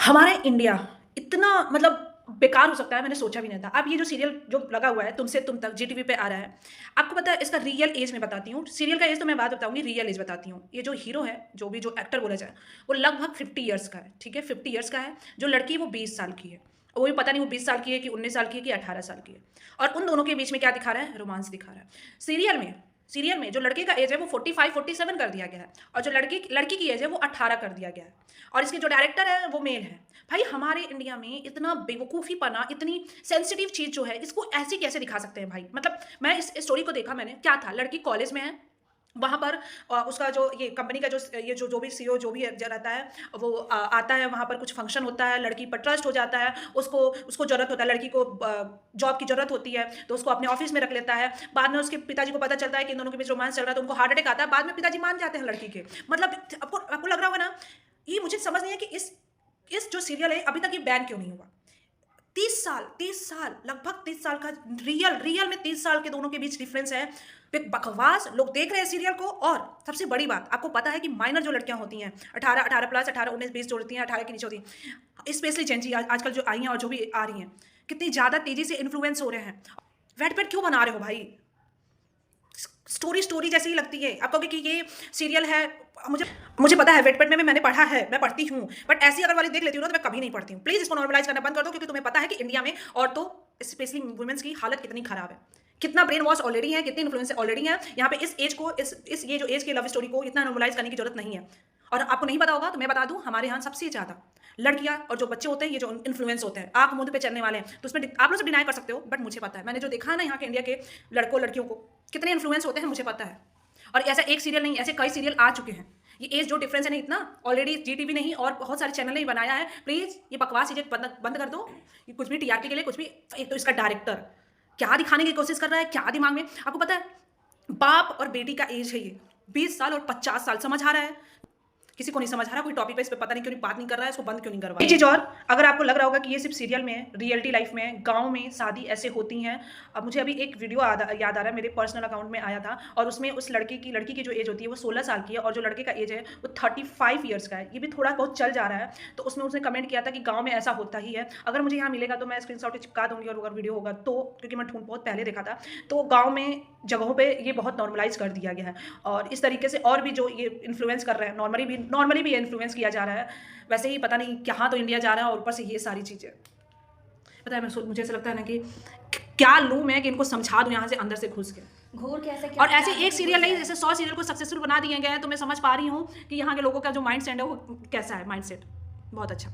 हमारा इंडिया इतना मतलब बेकार हो सकता है, मैंने सोचा भी नहीं था। अब ये जो सीरियल जो लगा हुआ है तुमसे तुम तक जीटीवी पे आ रहा है, आपको पता है इसका रियल एज मैं बताती हूँ। सीरियल का एज तो मैं बात बताऊंगी, रियल एज बताती हूँ। ये जो हीरो है, जो एक्टर बोला जाए, वो लगभग 50 ईयर्स का है। ठीक है, 50 ईयर्स का है। जो लड़की है वो 20 साल की है। वो भी पता नहीं वो 20 साल की है कि 19 साल की है कि 18 साल की है। और उन दोनों के बीच में क्या दिखा रहा है? रोमांस दिखा रहा है। सीरियल में जो लड़के का एज है वो 45-47 कर दिया गया है, और जो लड़की की एज है वो 18 कर दिया गया है। और इसके जो डायरेक्टर है वो मेल है। भाई हमारे इंडिया में इतना बेवकूफ़ी पना, इतनी सेंसिटिव चीज़ जो है, इसको ऐसी कैसे दिखा सकते हैं भाई? मतलब मैं इस स्टोरी को देखा, मैंने क्या था, लड़की कॉलेज में है, वहाँ पर उसका जो ये कंपनी का जो भी सीईओ जो भी रहता है, वो आता है, वहाँ पर कुछ फंक्शन होता है, लड़की पर ट्रस्ट हो जाता है, उसको उसको ज़रूरत होता है, लड़की को जॉब की ज़रूरत होती है, तो उसको अपने ऑफिस में रख लेता है। बाद में उसके पिताजी को पता चलता है कि इन दोनों के बीच रोमांस चल रहा है, तो उनको हार्ट अटैक आता है। बाद में पिताजी मान जाते हैं लड़की के। मतलब आपको आपको लग रहा होगा ना, ये मुझे समझ नहीं है कि इस जो सीरियल है अभी तक ये बैन क्यों नहीं हुआ। 30 साल लगभग 30 साल का रियल में 30 साल के दोनों के बीच डिफरेंस है। बकवास लोग देख रहे हैं सीरियल को। और सबसे बड़ी बात, आपको पता है कि माइनर जो लड़कियां होती हैं, 18 प्लस, 18 19 20 जो होती हैं, 18 के नीचे होती हैं, स्पेशली जेंजी आजकल जो आई हैं और जो भी आ रही हैं, कितनी ज़्यादा तेज़ी से इन्फ्लुएंस हो रहे हैं। वेट क्यों बना रहे हो भाई? स्टोरी जैसी ही लगती है। आप कहोगे कि ये सीरियल है, मुझे मुझे पता है, वेटपेट में मैंने पढ़ा है, मैं पढ़ती हूँ, बट ऐसी अगर वाली देख लेती हूँ ना तो मैं कभी नहीं पढ़ती हूँ। प्लीज़ इसको नॉर्मलाइज करना बंद कर दो, क्योंकि तुम्हें पता है कि इंडिया में औरतों, स्पेशली वुमेन्स की हालत कितनी खराब है, कितना ब्रेन वॉश ऑलरेडी है, कितनी इन्फ्लुएंस ऑलरेडी है। यहाँ पे इस एज को, इस ये जो एज की लव स्टोरी को इतना नॉर्मलाइज करने की जरूरत नहीं है। और आपको नहीं पता होगा तो मैं बता दूं, हमारे यहाँ सबसे ज़्यादा लड़कियां और जो बच्चे होते हैं, ये जो इन्फ्लुएंस होते हैं, आंख मुंह पे चलने वाले हैं, तो उसमें आप लोग सब डिनाई कर सकते हो, बट मुझे पता है, मैंने जो देखा है ना यहाँ के इंडिया के लड़कों लड़कियों को कितने इन्फ्लुएंस होते हैं, मुझे पता है। और ऐसा एक सीरियल नहीं, ऐसे कई सीरियल आ चुके हैं। ये एज जो डिफरेंस है ना इतना, ऑलरेडी जीटीवी नहीं और बहुत सारे चैनल ने बनाया है। प्लीज़ ये बकवास चीज़ें बंद कर दो। ये कुछ भी टीआरपी के लिए कुछ भी। एक तो इसका डायरेक्टर क्या दिखाने की कोशिश कर रहा है, क्या दिमाग में, आपको पता है? बाप और बेटी का एज है ये, 20 साल और 50 साल। समझ आ रहा है? किसी को नहीं समझ आ रहा। कोई टॉपिक पे इस पे पता नहीं क्यों नहीं बात नहीं कर रहा है, इसको बंद क्यों नहीं करवा। एक चीज़ और, अगर आपको लग रहा होगा कि ये सिर्फ सीरियल में है, रियलिटी लाइफ में, गांव में शादी ऐसे होती हैं। अब मुझे अभी एक वीडियो याद आ रहा है, मेरे पर्सनल अकाउंट में आया था, और उसमें उस लड़की की जो एज होती है वो 16 साल की है, और जो लड़के का एज है वो 35 ईयर्स का है। ये भी थोड़ा बहुत चल जा रहा है। तो उसमें उसने कमेंट किया था कि गाँव में ऐसा होता ही है। अगर मुझे यहाँ मिलेगा तो मैं स्क्रीनशॉट चिपका दूंगी, और अगर वीडियो होगा तो, क्योंकि मैं बहुत पहले देखा था। तो गाँव में जगहों पे ये बहुत नॉर्मलाइज कर दिया गया है। और इस तरीके से और भी जो ये इन्फ्लुएंस कर रहे हैं, नॉर्मली भी इन्फ्लुएंस किया जा रहा है। वैसे ही पता नहीं कहाँ तो इंडिया जा रहा है, और ऊपर से ये सारी चीज़ें। पता है, मुझे ऐसा लगता है ना कि क्या लूँ मैं कि इनको समझा दूँ यहाँ से अंदर से घुस के। घूर कैसे और ऐसे एक सीरियल नहीं, जैसे 100 सीरियल को सक्सेसफुल बना दिए गए हैं, तो मैं समझ पा रही हूँ कि यहाँ के लोगों का जो माइंड सेट है वो कैसा है। माइंड सेट बहुत अच्छा।